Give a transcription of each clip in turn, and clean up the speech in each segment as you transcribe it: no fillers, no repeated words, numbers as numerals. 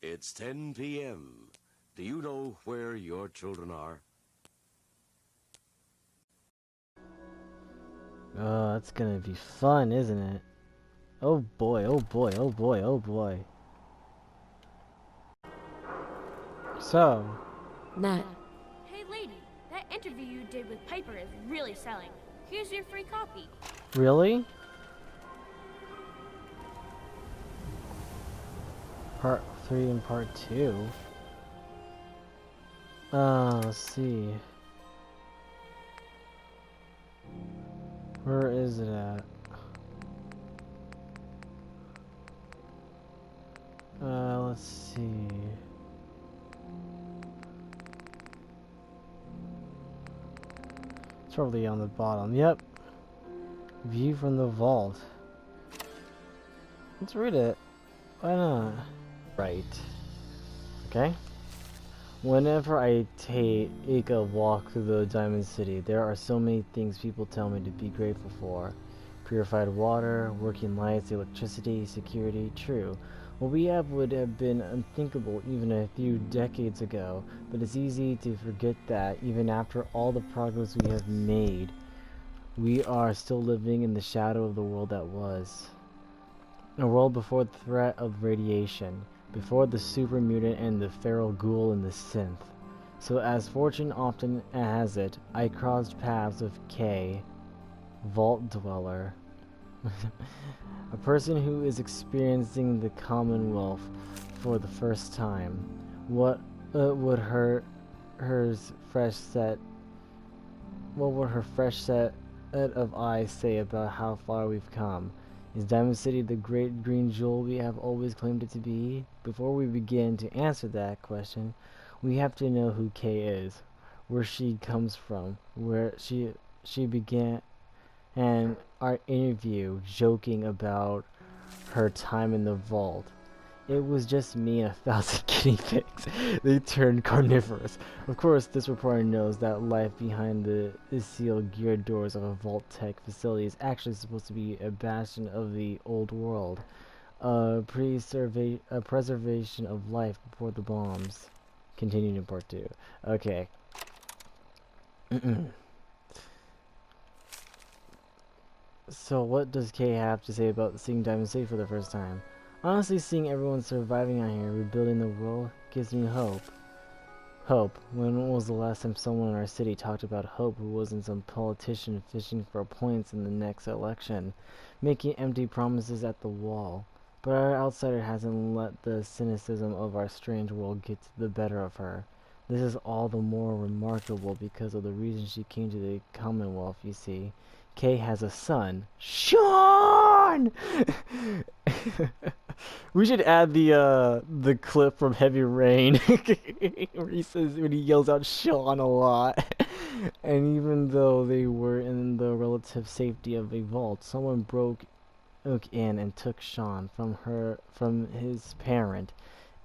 It's 10 p.m. Do you know where your children are? Oh, that's gonna be fun, isn't it? Oh boy, oh boy, oh boy, oh boy. So, Nat. Hey lady, that interview you did with Piper is really selling. Here's your free copy. really? Part 3 and part 2? Let's see. Where is it at? Let's see. It's probably on the bottom. Yep. View from the vault. Let's read it. Why not? Right. Okay. Whenever I take a walk through the Diamond City, there are so many things people tell me to be grateful for. Purified water, working lights, electricity, security, true. What we have would have been unthinkable even a few decades ago, but it's easy to forget that even after all the progress we have made, we are still living in the shadow of the world that was. A world before the threat of radiation, before the super mutant and the feral ghoul and the synth. So as fortune often has it, I crossed paths with Kay, Vault Dweller. A person who is experiencing the Commonwealth for the first time. What would her fresh set of eyes say about how far we've come? Is Diamond City the great green jewel we have always claimed it to be? Before we begin to answer that question, we have to know who Kay is, where she comes from, where she began, and our interview joking about her time in the vault. It was just me and 1,000 guinea pigs. They turned carnivorous. Of course, this reporter knows that life behind the sealed geared doors of a Vault Tech facility is actually supposed to be a bastion of the old world. A preservation of life before the bombs. Continuing in part 2. Okay. So what does Kay have to say about seeing Diamond City for the first time? Honestly, seeing everyone surviving out here, rebuilding the world, gives me hope. Hope? When was the last time someone in our city talked about hope who wasn't some politician fishing for points in the next election, making empty promises at the wall? But our outsider hasn't let the cynicism of our strange world get the better of her. This is all the more remarkable because of the reason she came to the Commonwealth, you see. Kay has a son, Sean! We should add the clip from Heavy Rain where he yells out Sean a lot. And even though they were in the relative safety of a vault, someone broke in and took Sean from his parent,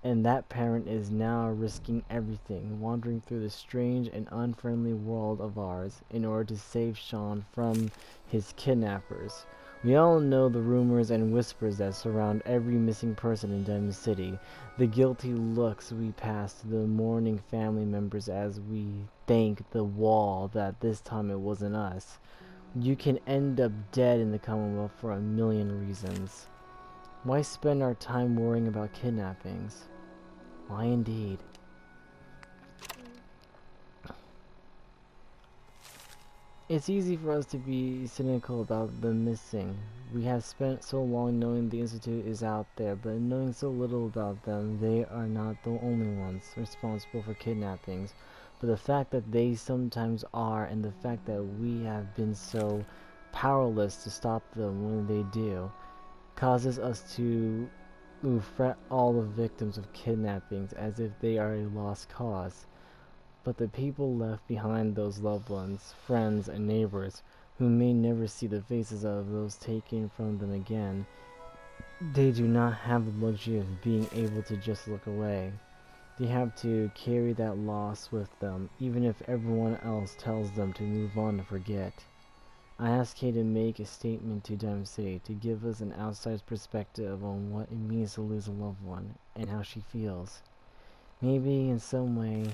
and that parent is now risking everything, wandering through the strange and unfriendly world of ours in order to save Sean from his kidnappers. We all know the rumors and whispers that surround every missing person in Diamond City, the guilty looks we pass to the mourning family members as we thank the wall that this time it wasn't us. You can end up dead in the Commonwealth for a million reasons. Why spend our time worrying about kidnappings? Why indeed? It's easy for us to be cynical about the missing. We have spent so long knowing the Institute is out there, but knowing so little about them. They are not the only ones responsible for kidnappings, but the fact that they sometimes are, and the fact that we have been so powerless to stop them when they do, causes us to fret all the victims of kidnappings as if they are a lost cause. But the people left behind, those loved ones, friends, and neighbors, who may never see the faces of those taken from them again, they do not have the luxury of being able to just look away. They have to carry that loss with them, even if everyone else tells them to move on and forget. I asked Kay to make a statement to Diamond City to give us an outsider's perspective on what it means to lose a loved one and how she feels. Maybe in some way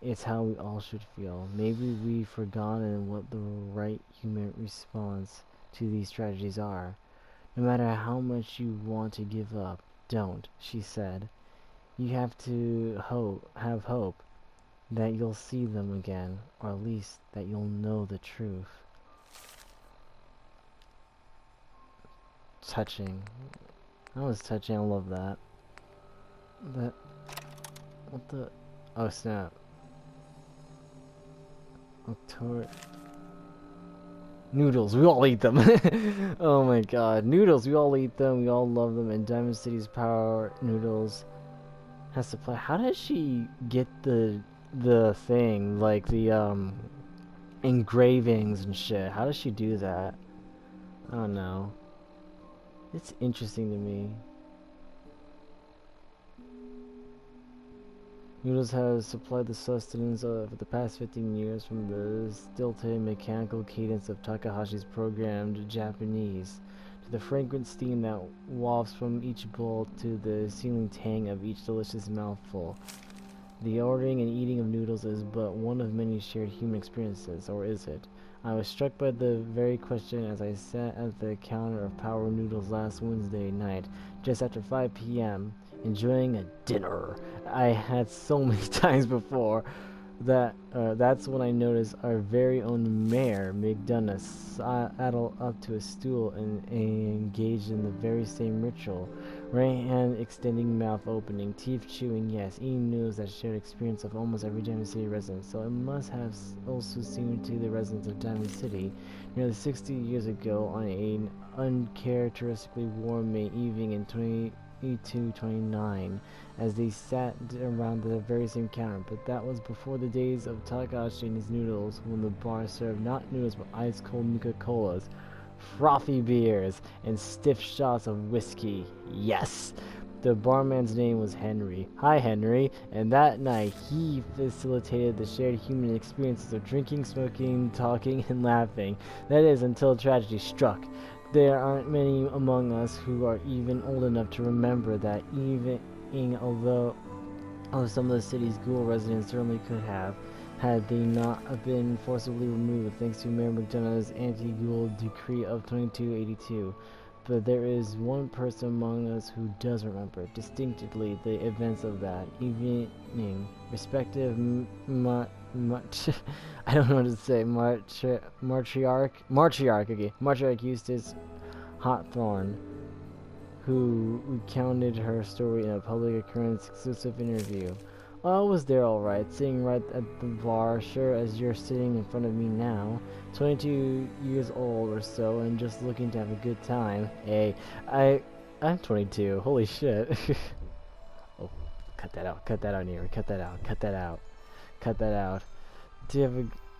it's how we all should feel. Maybe we've forgotten what the right human response to these tragedies are. No matter how much you want to give up, don't, she said. You have to have hope that you'll see them again, or at least that you'll know the truth. Touching. That was touching, I love that. What the? Oh snap. October. Noodles, we all eat them. Oh my god. Noodles, we all eat them, we all love them, and Diamond City's power noodles has to play. How does she get the thing, like the engravings and shit? How does she do that? I don't know. It's interesting to me. Noodles has supplied the sustenance for the past 15 years from the stilted mechanical cadence of Takahashi's programmed Japanese, to the fragrant steam that wafts from each bowl to the searing tang of each delicious mouthful. The ordering and eating of noodles is but one of many shared human experiences, or is it? I was struck by the very question as I sat at the counter of Power Noodles last Wednesday night, just after 5 p.m., enjoying a dinner I had so many times before. That's when I noticed our very own Mayor McDonough saddle up to a stool and engaged in the very same ritual. Right hand extending, mouth opening, teeth chewing, yes, eating noodles, that shared experience of almost every Diamond City resident, so it must have also seemed to the residents of Diamond City nearly 60 years ago on an uncharacteristically warm May evening in 2229, as they sat around the very same counter. But that was before the days of Takahashi and his noodles, when the bar served not noodles but ice-cold Nuka-Colas, frothy beers, and stiff shots of whiskey. Yes! The barman's name was Henry. Hi, Henry. And that night, he facilitated the shared human experiences of drinking, smoking, talking, and laughing. That is, until tragedy struck. There aren't many among us who are even old enough to remember that although some of the city's ghoul residents certainly could have, had they not been forcibly removed thanks to Mayor McDonough's anti-ghoul decree of 2282. But there is one person among us who does remember distinctly the events of that evening. Respective I don't know what to say. Matriarch Eustace Hawthorne, who recounted her story in a public occurrence exclusive interview. I was there alright, sitting right at the bar, sure as you're sitting in front of me now, 22 years old or so, and just looking to have a good time. Hey, I'm 22, holy shit. Oh, cut that out, Neri, cut that out.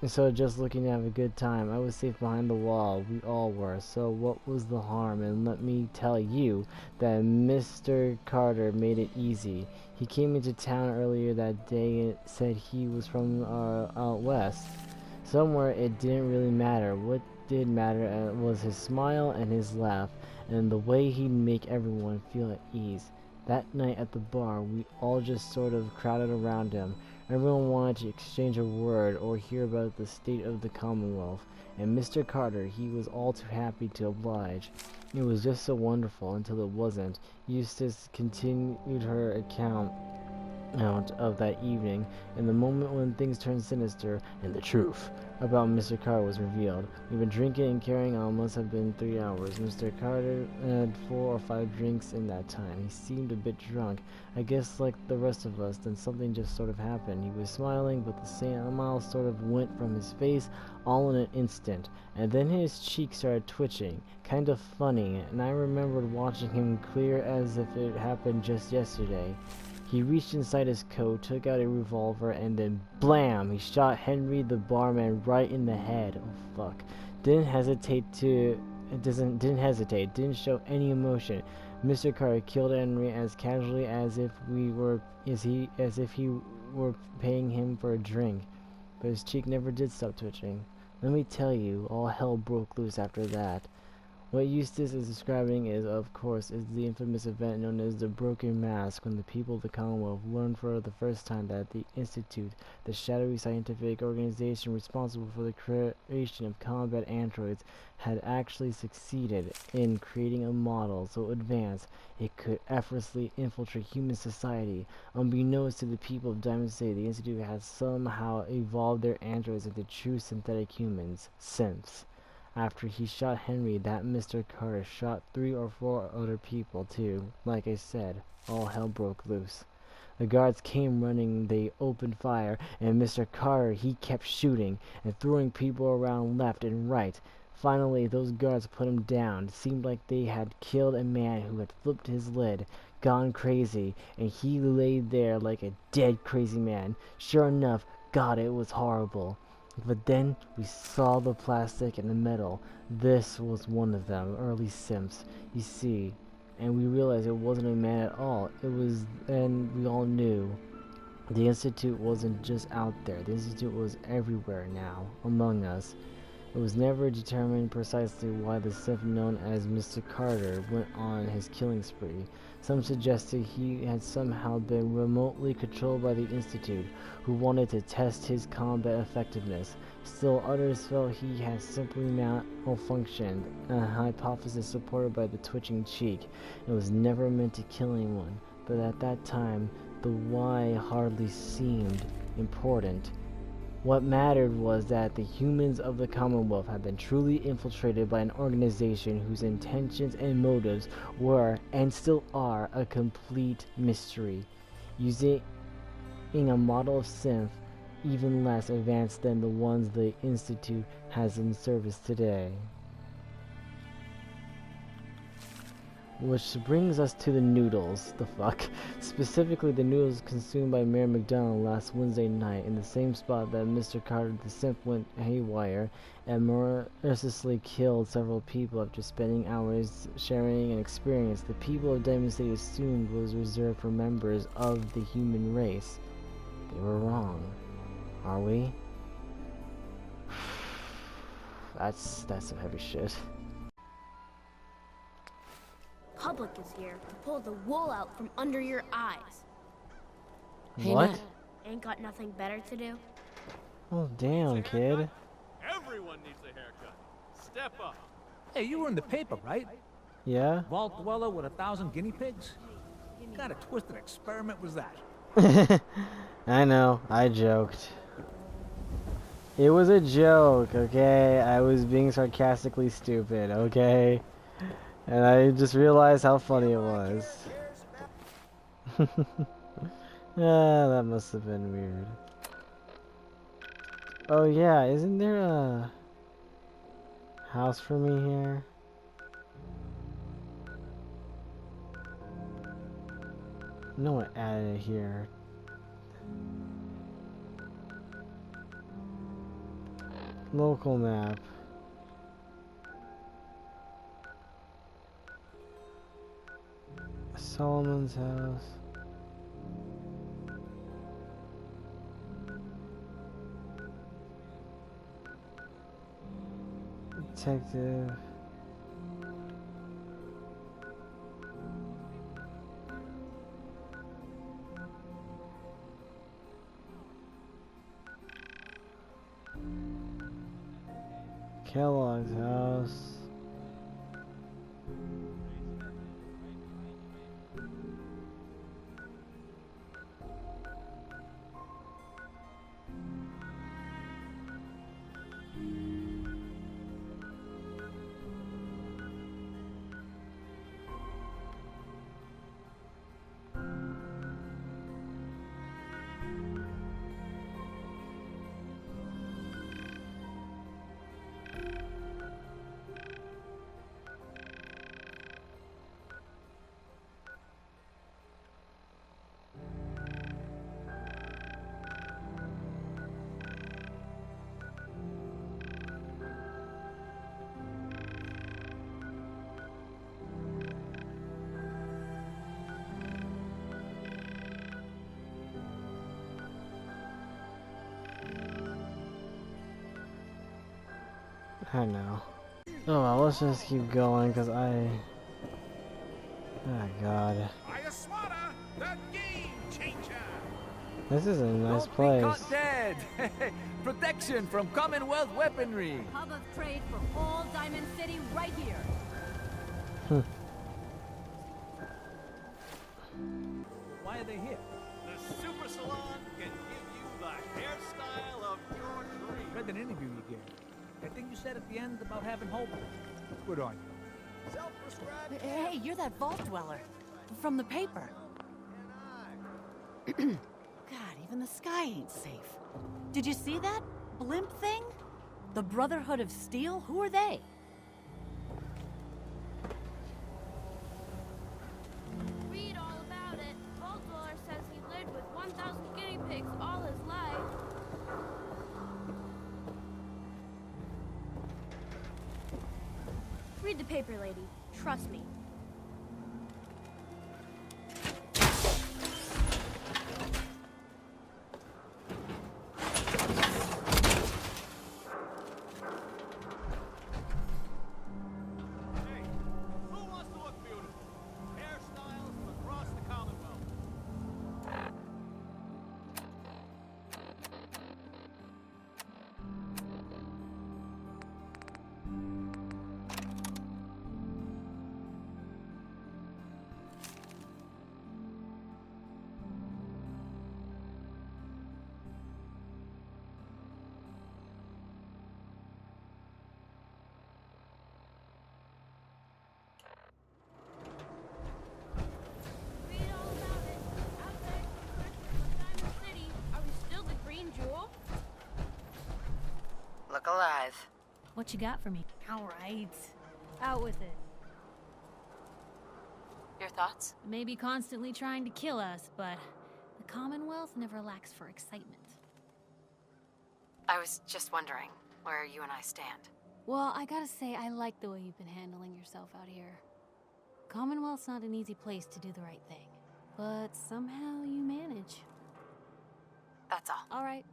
So just looking to have a good time. I was safe behind the wall, we all were, so what was the harm? And let me tell you that Mr. Carter made it easy. He came into town earlier that day and said he was from out west. Somewhere, it didn't really matter. What did matter was his smile and his laugh, and the way he'd make everyone feel at ease. That night at the bar, we all just sort of crowded around him. Everyone wanted to exchange a word or hear about the state of the Commonwealth, and Mr. Carter, he was all too happy to oblige. It was just so wonderful until it wasn't. Eustace continued her account of that evening, and the moment when things turned sinister, and the truth about Mr. Carter was revealed. We've been drinking and carrying on, must have been 3 hours. Mr. Carter had 4 or 5 drinks in that time. He seemed a bit drunk, I guess like the rest of us. Then something just sort of happened. He was smiling, but the smile sort of went from his face all in an instant, and then his cheek started twitching, kind of funny, and I remembered watching him clear as if it happened just yesterday. He reached inside his coat, took out a revolver, and then blam! He shot Henry the barman right in the head. Oh fuck. Didn't hesitate, didn't show any emotion. Mr. Carter killed Henry as casually as if he were paying him for a drink. But his cheek never did stop twitching. Let me tell you, all hell broke loose after that. What Eustace is describing is, of course, is the infamous event known as the Broken Mask, when the people of the Commonwealth learned for the first time that the Institute, the shadowy scientific organization responsible for the creation of combat androids, had actually succeeded in creating a model so advanced it could effortlessly infiltrate human society. Unbeknownst to the people of Diamond City, the Institute had somehow evolved their androids into true synthetic humans, synths. After he shot Henry, that Mr. Carter shot 3 or 4 other people too. Like I said, all hell broke loose. The guards came running, they opened fire, and Mr. Carter, he kept shooting and throwing people around left and right. Finally, those guards put him down. It seemed like they had killed a man who had flipped his lid, gone crazy, and he lay there like a dead crazy man. Sure enough, God, it was horrible. But then we saw the plastic and the metal. This was one of them, early Simps, you see. And we realized it wasn't a man at all. It was, and we all knew. The Institute wasn't just out there. The Institute was everywhere now, among us. It was never determined precisely why the Simp known as Mr. Carter went on his killing spree. Some suggested he had somehow been remotely controlled by the Institute, who wanted to test his combat effectiveness. Still others felt he had simply malfunctioned, a hypothesis supported by the twitching cheek. It was never meant to kill anyone, but at that time, the why hardly seemed important. What mattered was that the humans of the Commonwealth had been truly infiltrated by an organization whose intentions and motives were, and still are, a complete mystery. Using a model of synth even less advanced than the ones the Institute has in service today. Which brings us to the noodles. The fuck? Specifically the noodles consumed by Mayor McDonald last Wednesday night in the same spot that Mr. Carter the Simp went haywire and mercilessly killed several people after spending hours sharing an experience the people of Diamond City assumed was reserved for members of the human race. They were wrong. Are we? That's some heavy shit. Public is here to pull the wool out from under your eyes. Hey, What? Nat. Ain't got nothing better to do? Oh damn, kid. Everyone needs a haircut. Step up. Hey, you were in the paper, right? Yeah? Vault dweller with 1,000 guinea pigs? What kind of twisted experiment was that? I know, I joked. It was a joke, okay? I was being sarcastically stupid, okay? And I just realized how funny it was. That must have been weird. Oh yeah, isn't there a house for me here? No one added it here. Local map. Solomon's house. Detective. Kellogg's house. I know. Oh well, let's just keep going, cause oh god. The game changer. This is a nice Don't place. be caught dead. Protection from Commonwealth weaponry. Hub of trade for all Diamond City right here. Why are they here? The Super Salon can give you the hairstyle of your dreams. Read an interview you gave. That thing you said at the end about having hope. Good on you. Self-prescribed. Hey, you're that vault dweller from the paper. God, even the sky ain't safe. Did you see that blimp thing? The Brotherhood of Steel? Who are they? Read all about it. Voldweller says he lived with 1,000 guinea pigs all his life. Read the paper, lady. Trust me. Hey, who wants to look beautiful? Hairstyles from across the Commonwealth. Read all about it. Outside the Diamond City. Are we still the Green Jewel? Look alive. What you got for me? All right. Out with it. Your thoughts? Maybe constantly trying to kill us, but the Commonwealth never lacks for excitement. I was just wondering where you and I stand. Well, I gotta say, I like the way you've been handling yourself out here. Commonwealth's not an easy place to do the right thing, but somehow you manage. That's all. All right.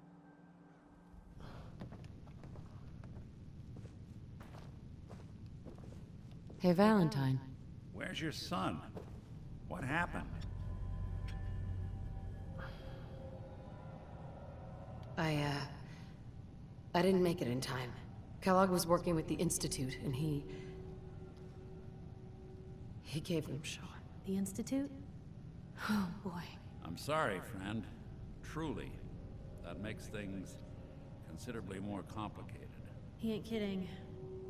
Hey, Valentine. Where's your son? What happened? I didn't make it in time. Kellogg was working with the Institute, and he gave them Sean. The Institute? Oh, boy. I'm sorry, friend. Truly. That makes things considerably more complicated. He ain't kidding.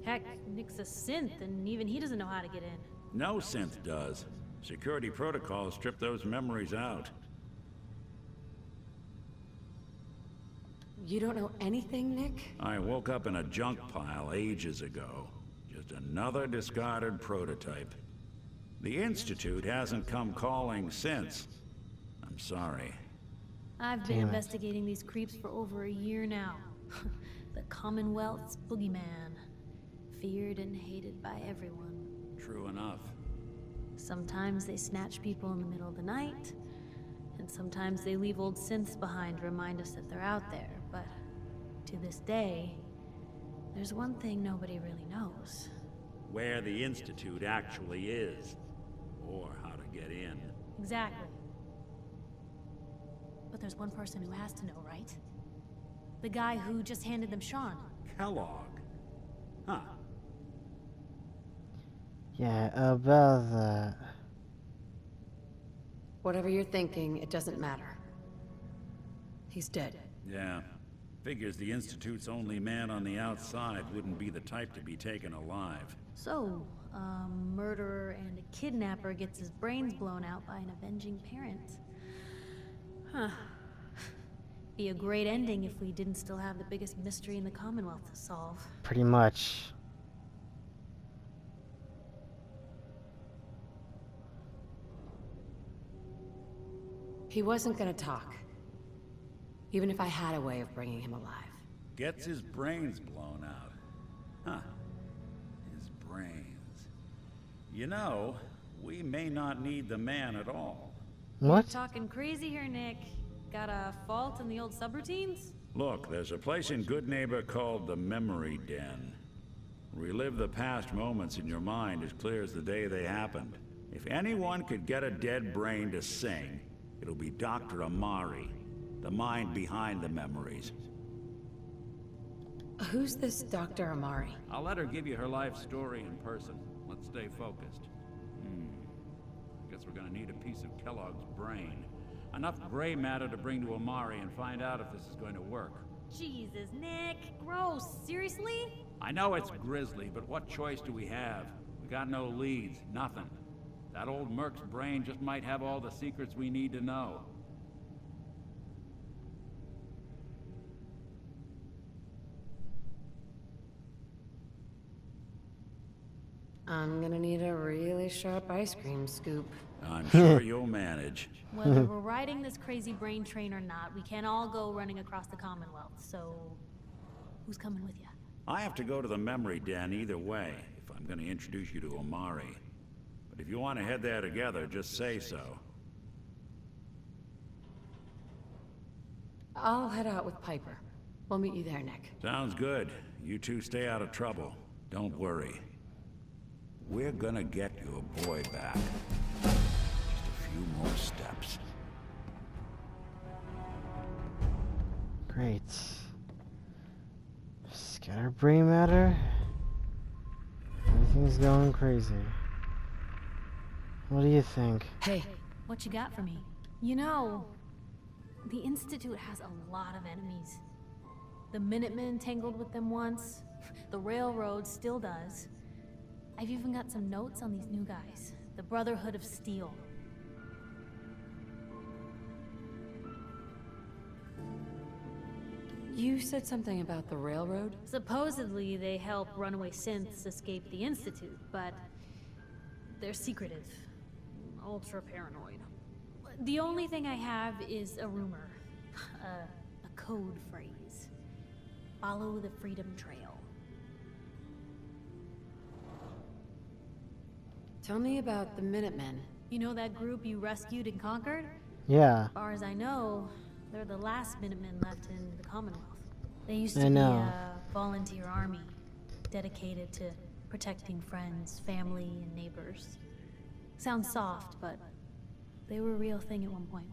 Heck, Nick's a synth, and even he doesn't know how to get in. No synth does. Security protocols strip those memories out. You don't know anything, Nick? I woke up in a junk pile ages ago. Just another discarded prototype. The Institute hasn't come calling since. I'm sorry. I've been investigating these creeps for over a year now. The Commonwealth's boogeyman. Feared and hated by everyone. True enough. Sometimes they snatch people in the middle of the night, and sometimes they leave old synths behind to remind us that they're out there, but to this day, there's one thing nobody really knows. Where the Institute actually is. Or how to get in. Exactly. But there's one person who has to know, right? The guy who just handed them Sean. Kellogg. Huh. Yeah, about that. Whatever you're thinking, it doesn't matter. He's dead. Yeah. Figures the Institute's only man on the outside wouldn't be the type to be taken alive. So, a murderer and a kidnapper gets his brains blown out by an avenging parent. Huh. Be a great ending if we didn't still have the biggest mystery in the Commonwealth to solve. Pretty much. He wasn't gonna talk. Even if I had a way of bringing him alive. Gets his brains blown out. Huh. His brains. You know, we may not need the man at all. What? Talking crazy here, Nick. Got a fault in the old subroutines? Look, there's a place in Good Neighbor called the Memory Den. Relive the past moments in your mind as clear as the day they happened. If anyone could get a dead brain to sing, it'll be Dr. Amari, the mind behind the memories. Who's this Dr. Amari? I'll let her give you her life story in person. Let's stay focused. Guess we're gonna need a piece of Kellogg's brain. Enough gray matter to bring to Amari and find out if this is going to work. Jesus, Nick. Gross. Seriously? I know it's grisly, but what choice do we have? We got no leads, nothing. That old Merc's brain just might have all the secrets we need to know. I'm gonna need a really sharp ice cream scoop. I'm sure you'll manage. Whether we're riding this crazy brain train or not, we can't all go running across the Commonwealth, so who's coming with you? I have to go to the memory den either way, if I'm going to introduce you to Amari. But if you want to head there together, just say so. I'll head out with Piper. We'll meet you there, Nick. Sounds good. You two stay out of trouble. Don't worry. We're gonna get your boy back. Just a few more steps. Great. Scatter brain matter. Everything's going crazy. What do you think? Hey. What you got for me? You know, the Institute has a lot of enemies. The Minutemen tangled with them once. The Railroad still does. I've even got some notes on these new guys. The Brotherhood of Steel. You said something about the railroad? Supposedly, they help runaway synths escape the Institute, but they're secretive. Ultra paranoid. The only thing I have is a rumor. A code phrase. Follow the Freedom Trail. Tell me about the Minutemen. You know that group you rescued and conquered? Yeah. As far as I know, they're the last Minutemen left in the Commonwealth. They used to I know. be a volunteer army, dedicated to protecting friends, family, and neighbors. Sounds soft, but they were a real thing at one point.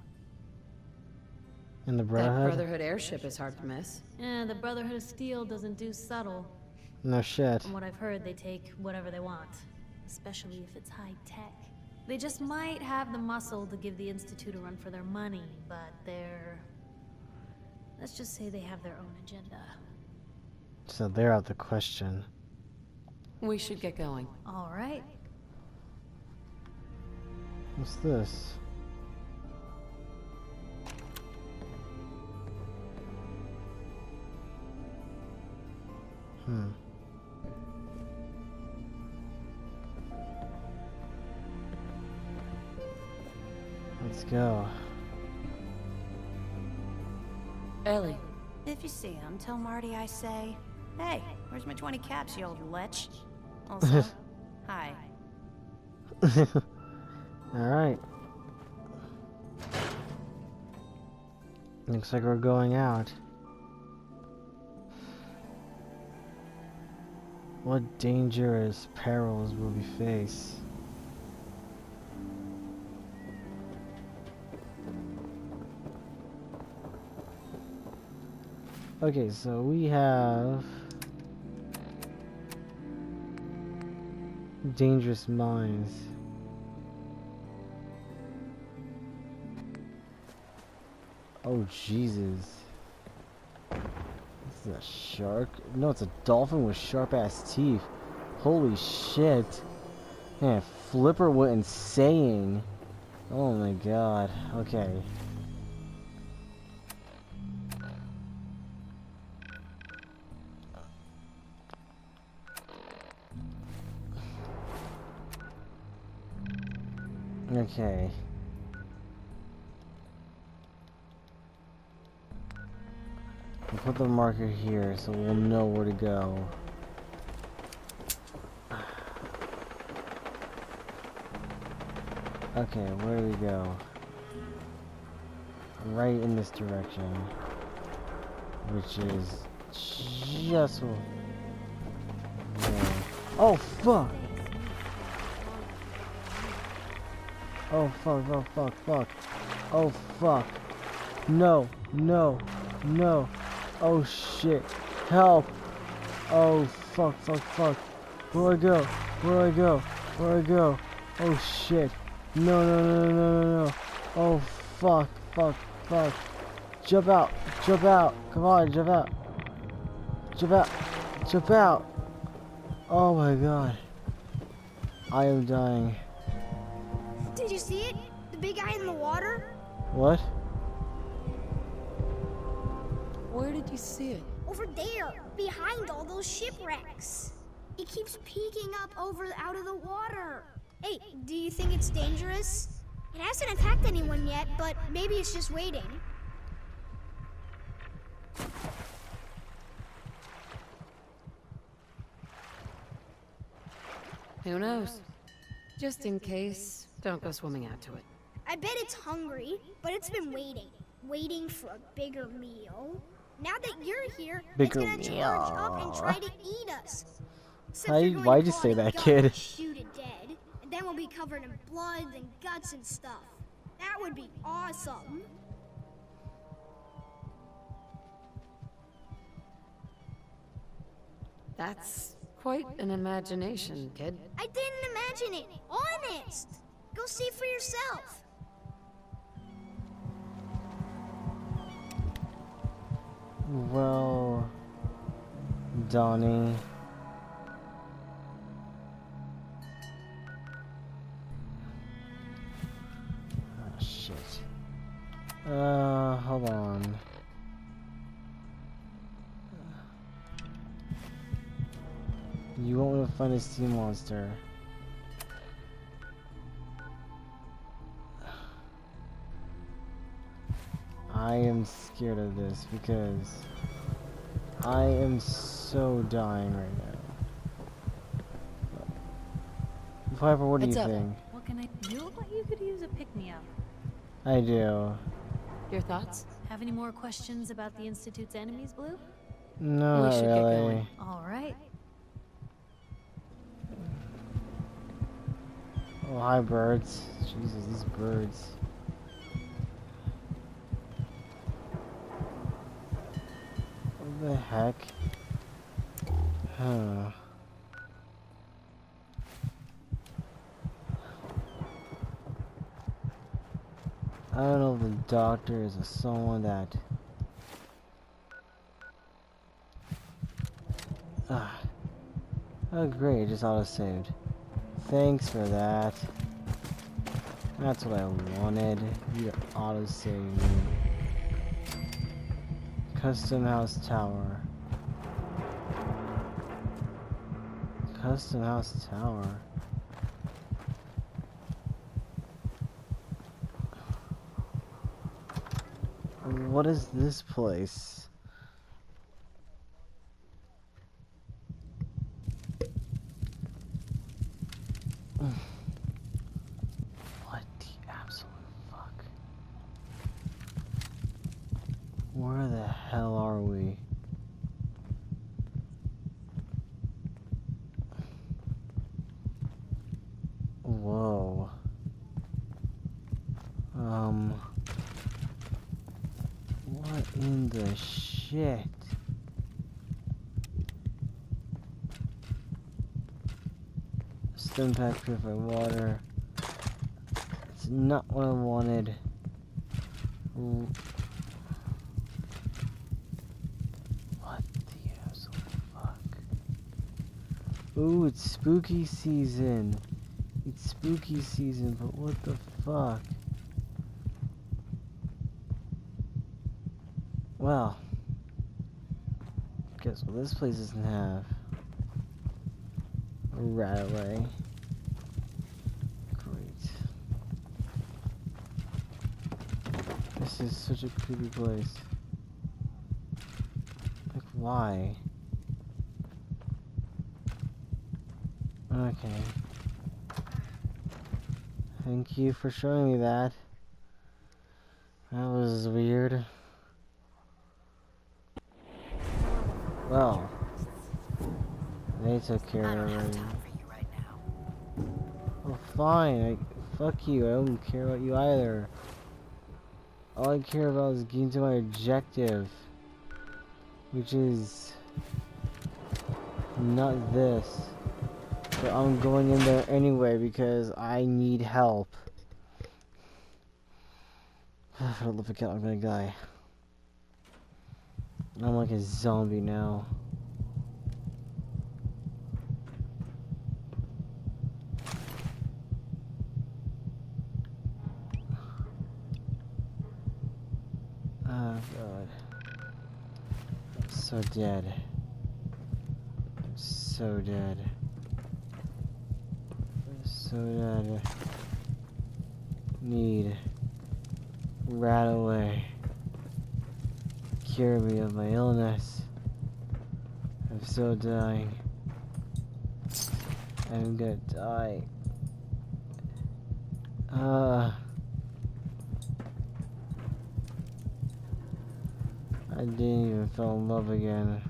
And the That Brotherhood? Brotherhood airship is hard to miss. And the Brotherhood of Steel doesn't do subtle. No shit. From what I've heard, they take whatever they want, especially if it's high tech. They just might have the muscle to give the Institute a run for their money, but they're... let's just say they have their own agenda. So they're out the question. We should get going. All right. What's this? Let's go. Ellie. If you see him, tell Marty I say, hey, where's my 20 caps, you old lech? Also, hi. Alright. Looks like we're going out. What dangerous perils will we face? Okay, so we have dangerous minds. Oh Jesus. This is a shark? No, it's a dolphin with sharp ass teeth. Holy shit. Man, Flipper went insane. Oh my god. Okay. Okay. We'll put the marker here so we'll know where to go. Okay, where do we go? Right in this direction. Which is just there. Oh fuck! Oh fuck, oh fuck, fuck. Oh fuck. No, no, no. Oh shit. Help! Oh fuck, fuck, fuck. Where do I go? Where do I go? Where do I go? Oh shit. No, no, no, no, no, no, no. Oh fuck, fuck, fuck. Jump out, jump out. Come on, jump out. Jump out, jump out. Oh my god. I am dying. Did you see it? The big guy in the water? What? Where did you see it? Over there, behind all those shipwrecks. It keeps peeking up out of the water. Hey, do you think it's dangerous? It hasn't attacked anyone yet, but maybe it's just waiting. Who knows? Just in case, don't go swimming out to it. I bet it's hungry, but it's been waiting for a bigger meal. Now that you're here, Bigger it's gonna charge up and try to eat us. Why'd you say that, kid? Shoot it dead, and then we'll be covered in blood and guts and stuff. That would be awesome. That's quite an imagination, kid. I didn't imagine it. Honest. Go see for yourself. Well, Donnie. Oh shit. Hold on. You want me to find a sea monster? I am scared of this because I am so dying right now. Piper, what do you think? What can I do? You look like you could use a pick-me-up. I do. Your thoughts? Have any more questions about the Institute's enemies, Blue? No, We not should get really. going. All right. Oh, hi, birds. Jesus, these birds. What the heck? Huh. I don't know if the doctor is someone that... Oh great, it just auto-saved. Thanks for that. That's what I wanted. You to auto-save me. Custom house tower. Custom house tower. What is this place? What the absolute fuck? Where the hell are we? Whoa. What in the shit? Stone pack purified water. It's not what I wanted. What the absolute fuck? Ooh, it's spooky season. It's spooky season, but what the fuck? Well, guess what this place doesn't have? A rat away. Great. This is such a creepy place. Like, why? Okay. Thank you for showing me that. That was weird. Well, They took care I don't of have it. time for you right now. Well, fine. Fuck you. I don't care about you either. All I care about is getting to my objective, which is not this. But I'm going in there anyway because I need help. If I don't forget, I'm gonna die. I'm like a zombie now. Oh god. I'm so dead. I'm so dead. I'm so dead. Need rat away. Cure me of my illness. I'm so dying. I'm gonna die. I didn't even fall in love again.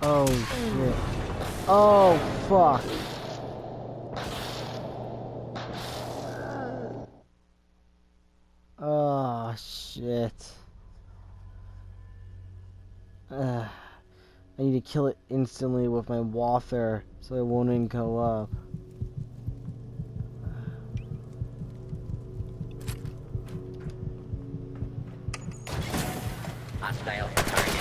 Oh shit. Oh fuck. Oh shit. I need to kill it instantly with my water so it won't even go up. Hostile target.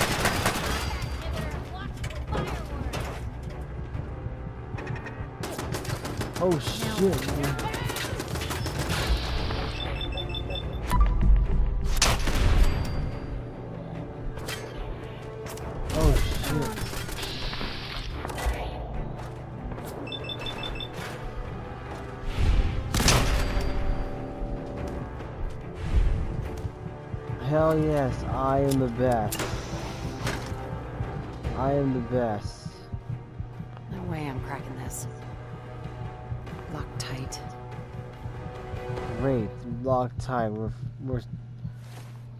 Oh shit, man. Oh shit. Hell yes, I am the best. I am the best. No way I'm cracking this. Locked tight. Great, locked tight. We're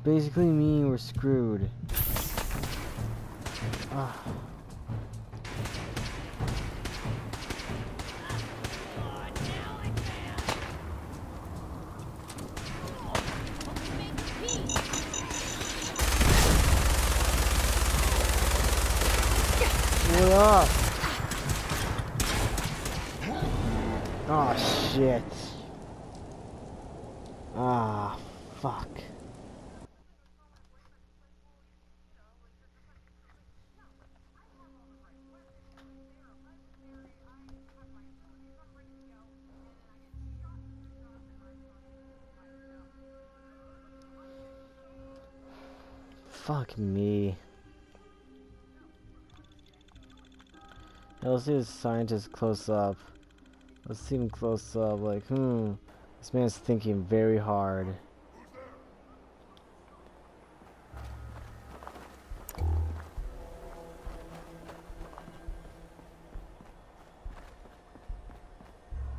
basically meaning we're screwed. Ah. What up? Oh shit. Ah, fuck. Fuck me. Now, let's see this scientist close up. Let's see him close up, like, this man's thinking very hard.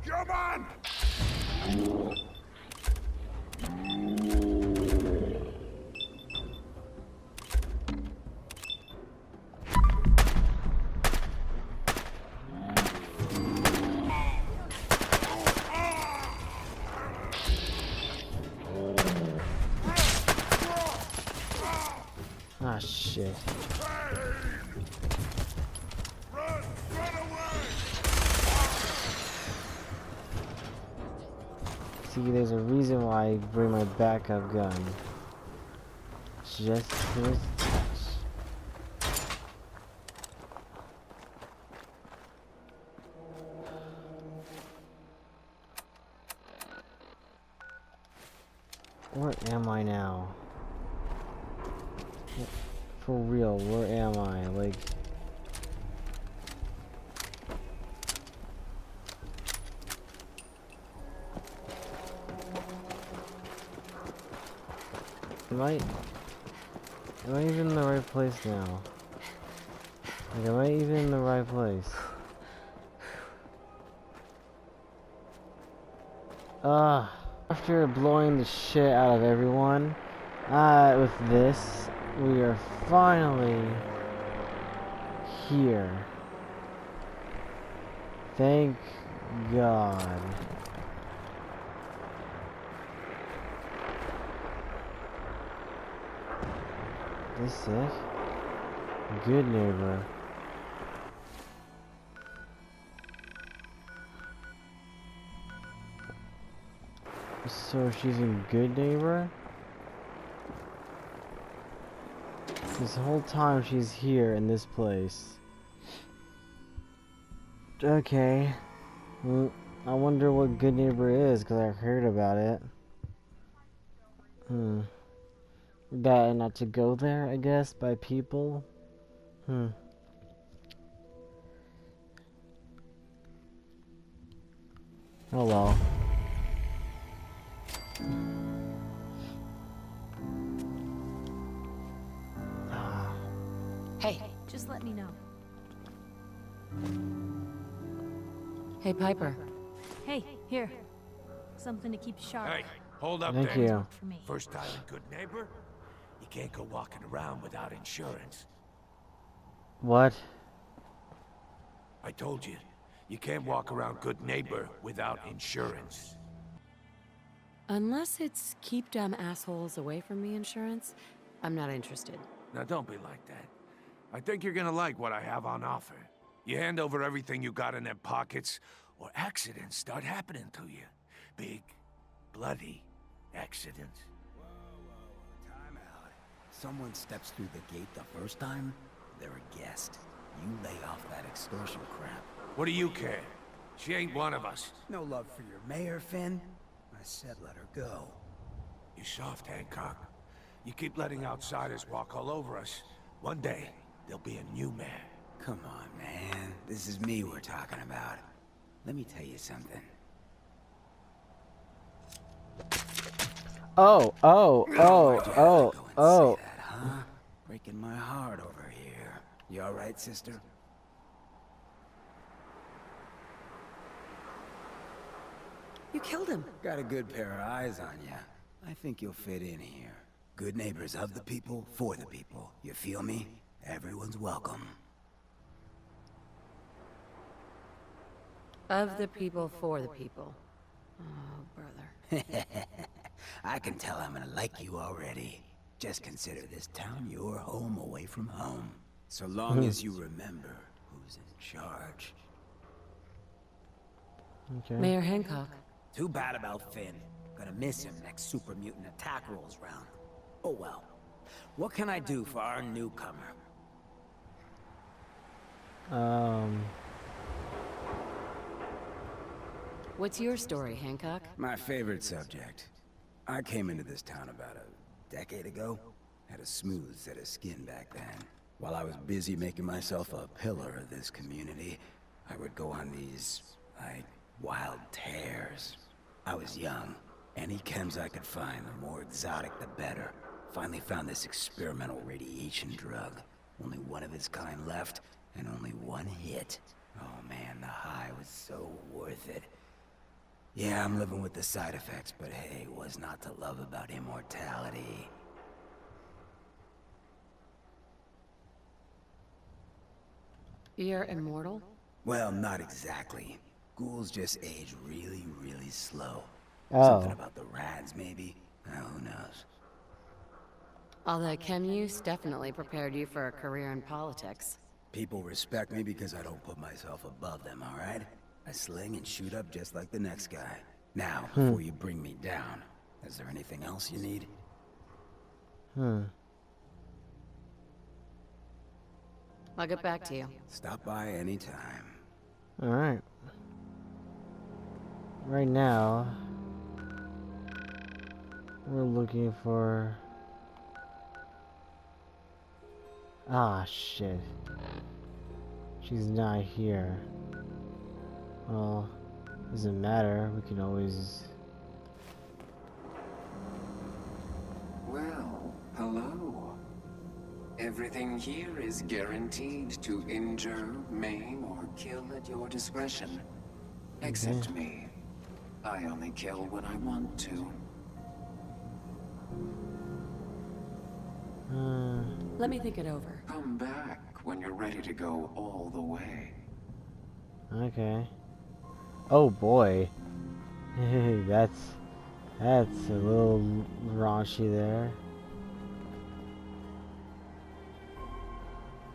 Come on! Ah, shit. See, there's a reason why I bring my backup gun. Just for this touch. Where am I now? For real, where am I? Like... Am I even in the right place now? Like, am I even in the right place? Ah. After blowing the shit out of everyone, with this, we are finally here. Thank God. This it? Good neighbor. So she's a good neighbor? This whole time she's here in this place. Okay. Well, I wonder what good neighbor is, because I heard about it. That not to go there, I guess, by people. Oh well. Hey. Just let me know. Hey, Piper. Hey, here. Something to keep sharp. Hey, hold up Thank there. you. For me. First time a good neighbor? You can't go walking around without insurance. What? I told you, you can't walk around good neighbor without insurance. Unless it's keep dumb assholes away from me insurance, I'm not interested. Now don't be like that. I think you're gonna like what I have on offer. You hand over everything you got in them pockets, or accidents start happening to you. Big, bloody accidents. Time out. Someone steps through the gate the first time, they're a guest. You lay off that extortion crap. What do you care? She ain't one of us. No love for your mayor, Finn? I said let her go. You soft, Hancock. You keep letting outsiders walk all over us. One day, there'll be a new mayor. Come on, man. This is me we're talking about. Let me tell you something. Oh. That, huh? Breaking my heart over here. You alright, sister? You killed him. Got a good pair of eyes on ya. I think you'll fit in here. Good neighbors of the people, for the people. You feel me? Everyone's welcome. Of the people, for the people. Oh, brother. I can tell I'm gonna like you already. Just consider this town your home away from home. So long as you remember who's in charge. Okay. Mayor Hancock. Too bad about Finn. Gonna miss him next super mutant attack rolls round. Oh well. What can I do for our newcomer? What's your story, Hancock? My favorite subject. I came into this town about a decade ago. Had a smooth set of skin back then. While I was busy making myself a pillar of this community, I would go on these, wild tears. I was young. Any chems I could find, the more exotic the better. Finally found this experimental radiation drug. Only one of its kind left, and only one hit. Oh man, the high was so worth it. Yeah, I'm living with the side effects, but hey, what's not to love about immortality? You're immortal? Well, not exactly. Ghouls just age really, really slow. Oh. Something about the rads, maybe? Who knows? All that chem use definitely prepared you for a career in politics. People respect me because I don't put myself above them, alright? I sling and shoot up just like the next guy. Now, before you bring me down, is there anything else you need? I'll get back to you. Stop by anytime. Alright. Right now, we're looking for... Ah, shit. She's not here. Well, doesn't matter. We can always... Well, hello. Everything here is guaranteed to injure, maim, or kill at your discretion. Except me. I only kill when I want to. Let me think it over. Come back when you're ready to go all the way. Okay. Oh boy. that's a little raunchy there.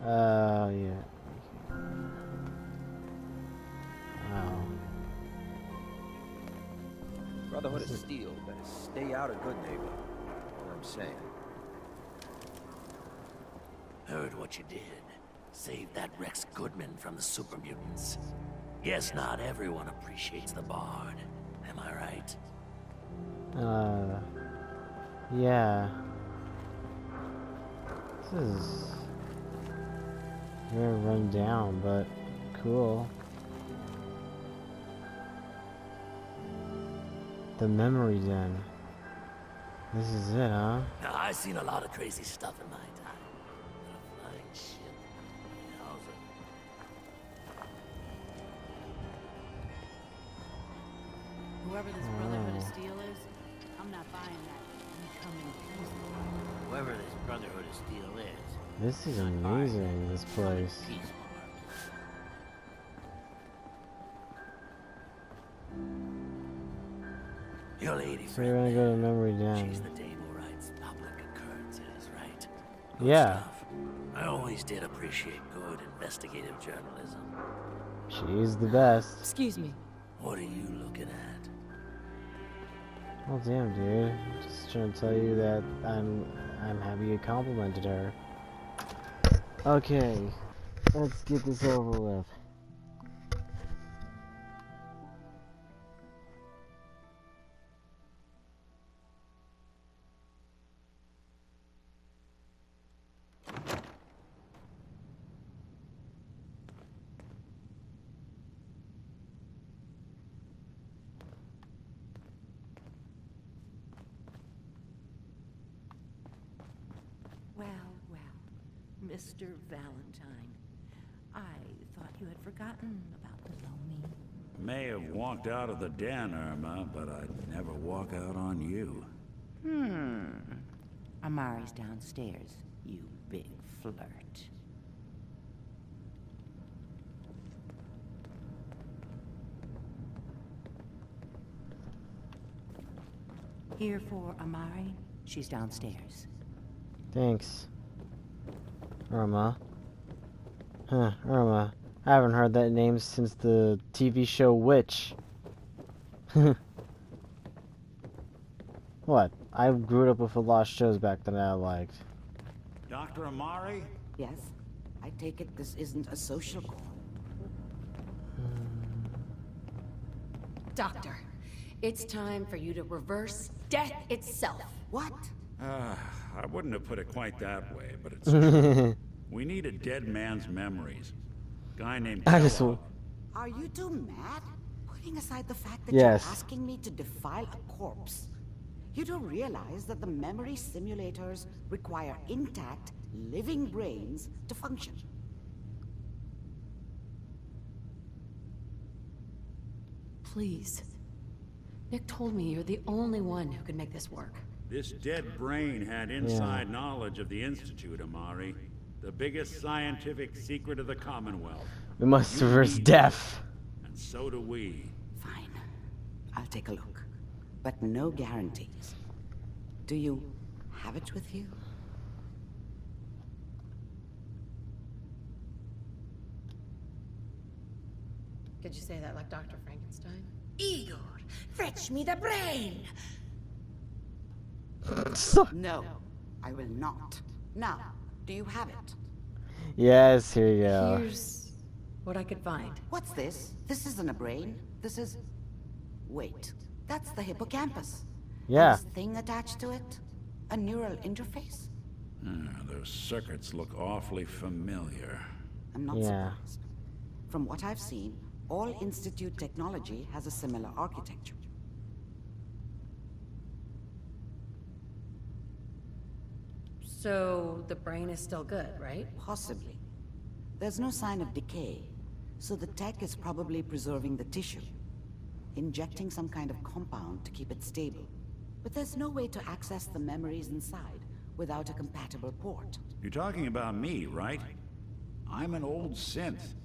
Yeah. Wow. Brotherhood of Steel better stay out of good neighbor. What I'm saying. Heard what you did. Saved that Rex Goodman from the super mutants. Guess not everyone appreciates the Bard. Am I right? Yeah. This is very run down, but cool. The memory den. This is it, huh? Now, I've seen a lot of crazy stuff in my time. But a flying ship. How's it? Whoever this Brotherhood of Steel is, I'm not buying that. I'm coming peace. Whoever this Brotherhood of Steel is. This is amazing, this place. Your lady So we're gonna go to memory den. She's the dame who writes public occurrences, right? Yeah. Stuff. I always did appreciate good investigative journalism. She's the best. Excuse me. What are you looking at? Oh damn, dude. I'm just trying to tell you that I'm happy you complimented her. Okay. Let's get this over with. Well, Mr. Valentine, I thought you had forgotten about the lonely. May have walked out of the den, Irma, but I'd never walk out on you. Amari's downstairs, you big flirt. Here for Amari. She's downstairs. Thanks. Irma. Huh, Irma. I haven't heard that name since the TV show Witch. What? I grew up with a lot of shows back then I liked. Dr. Amari? Yes? I take it this isn't a social call. Doctor, it's time for you to reverse death itself. What? I wouldn't have put it quite that way, but it's true. We need a dead man's memories. Guy named Kellogg. Are you two mad? Putting aside the fact that Yes. you're asking me to defile a corpse. You don't realize that the memory simulators require intact, living brains to function. Please. Nick told me you're the only one who can make this work. This dead brain had inside knowledge of the Institute, Amari. The biggest scientific secret of the Commonwealth. We must You reverse need death. it, and so do we. Fine. I'll take a look. But no guarantees. Do you have it with you? Could you say that like Dr. Frankenstein? Igor, fetch me the brain! No, I will not. Now, do you have it? Yes, here you go. Here's what I could find. What's this? This isn't a brain. This is... Wait, that's the hippocampus. Yeah. This thing attached to it? A neural interface? Those circuits look awfully familiar. I'm not surprised. From what I've seen, all Institute technology has a similar architecture. So the brain is still good, right? Possibly. There's no sign of decay, so the tech is probably preserving the tissue. injecting some kind of compound to keep it stable. But there's no way to access the memories inside without a compatible port. You're talking about me, right? I'm an old synth.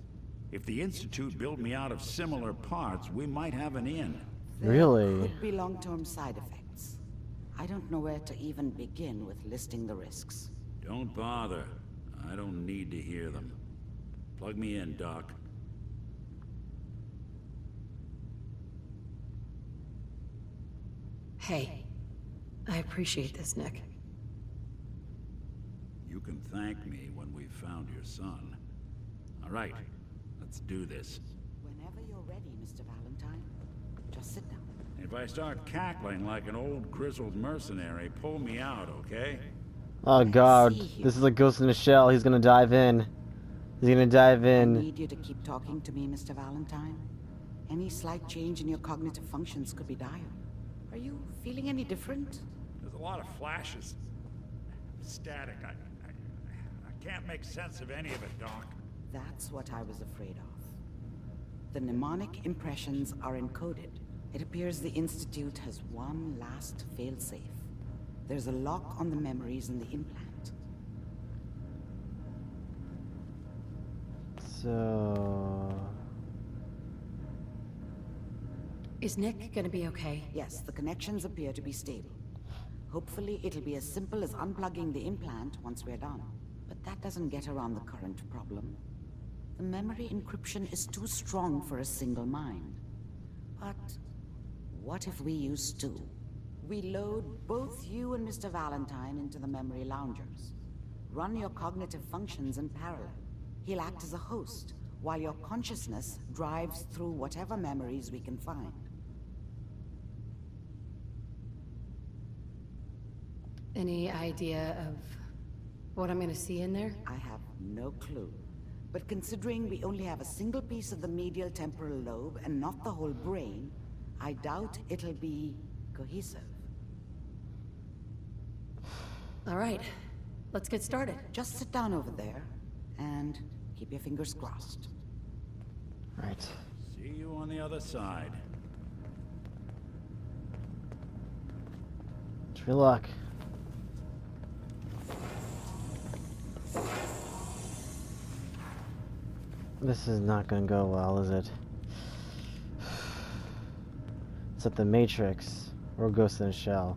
If the Institute built me out of similar parts, we might have an in. Really? There could be long-term side effects. I don't know where to even begin with listing the risks. Don't bother. I don't need to hear them. Plug me in, Doc. Hey, I appreciate this, Nick. You can thank me when we've found your son. All right, let's do this. Whenever you're ready, Mr. Valentine, just sit down. If I start cackling like an old grizzled mercenary, pull me out, okay? Oh god, this is like Ghost in the Shell. He's gonna dive in. He's gonna dive in. I need you to keep talking to me, Mr. Valentine. Any slight change in your cognitive functions could be dire. Are you feeling any different? There's a lot of flashes. Static. I can't make sense of any of it, Doc. That's what I was afraid of. The mnemonic impressions are encoded. It appears the Institute has one last failsafe. There's a lock on the memories in the implant. So... Is Nick gonna be okay? Yes, the connections appear to be stable. Hopefully it'll be as simple as unplugging the implant once we're done. But that doesn't get around the current problem. The memory encryption is too strong for a single mind. But what if we use two? We load both you and Mr. Valentine into the memory loungers. Run your cognitive functions in parallel. He'll act as a host, while your consciousness drives through whatever memories we can find. Any idea of what I'm gonna see in there? I have no clue. But considering we only have a single piece of the medial temporal lobe and not the whole brain, I doubt it'll be cohesive. All right, let's get started. Just sit down over there and keep your fingers crossed. Right. See you on the other side. Good luck. This is not gonna go well, is it? It's at the Matrix or Ghost in the Shell.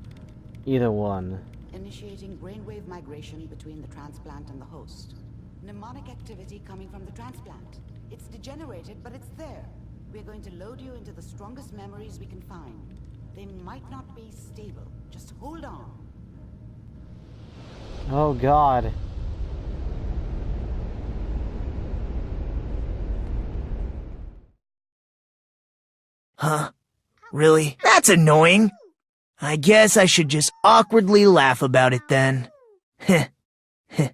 Either one. Initiating brainwave migration between the transplant and the host. Mnemonic activity coming from the transplant. It's degenerated, but it's there. We're going to load you into the strongest memories we can find. They might not be stable. Just hold on. Oh god. Huh? Really? That's annoying. I guess I should just awkwardly laugh about it then. Heh. Heh.